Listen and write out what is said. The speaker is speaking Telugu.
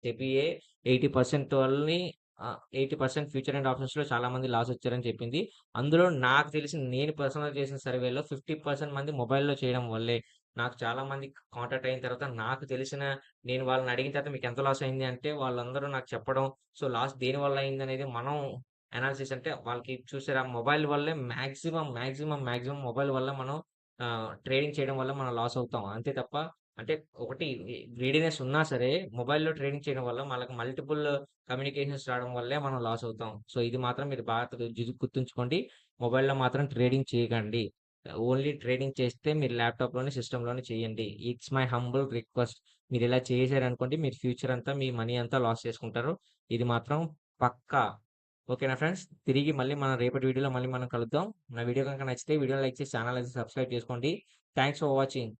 సెబీఏ 80% వాళ్ళని 80% ఫ్యూచర్ అండ్ ఆప్షన్స్‌లో చాలామంది లాస్ వచ్చారని చెప్పింది. అందులో నాకు తెలిసి నేను పర్సనల్‌గా చేసిన సర్వేలో 50% మంది మొబైల్‌లో చేయడం వల్లే. నాకు చాలామంది కాంటాక్ట్ అయిన తర్వాత నాకు తెలిసిన నేను వాళ్ళని అడిగిన తర్వాత మీకెంత లాస్ అయింది అంటే వాళ్ళందరూ నాకు చెప్పడం. సో, లాస్ దేనివల్ల అయిందనేది మనం అనాలిసిస్ అంటే వాళ్ళకి చూసారా మొబైల్ వల్లే మాక్సిమం మొబైల్ వల్ల మనం ట్రేడింగ్ చేయడం వల్ల మనం లాస్ అవుతాం. అంతే తప్ప అంటే ఒకటి గ్రీడీనెస్ ఉన్నా సరే మొబైల్‌లో ట్రేడింగ్ చేయడం వల్ల మనకు మల్టిపుల్ కమ్యూనికేషన్స్ రావడం వల్లే మనం లాస్ అవుతాం. సో, ఇది మాత్రం మీరు బాగా గుర్తుంచుకోండి. మొబైల్‌లో మాత్రం ట్రేడింగ్ చేయకండి. ఓన్లీ ట్రేడింగ్ చేస్తే మీరు ల్యాప్‌టాప్‌లోనే, సిస్టమ్‌లోనే చేయండి. It's my humble request. మీరిలా చేశారనుకోండి మీరు ఫ్యూచర్ అంతా మీ మనీ అంతా లాస్ చేసుకుంటారు. ఇది మాత్రం పక్కా. ఓకేనా ఫ్రెండ్స్? తిరిగి మళ్ళీ మనం రేపటి వీడియోలో మళ్ళీ మనం కలుద్దాం. నా వీడియో గనుక నచ్చితే వీడియోని లైక్ చేసి ఛానల్ అయితే సబ్స్క్రైబ్ చేసుకోండి. Thanks for watching.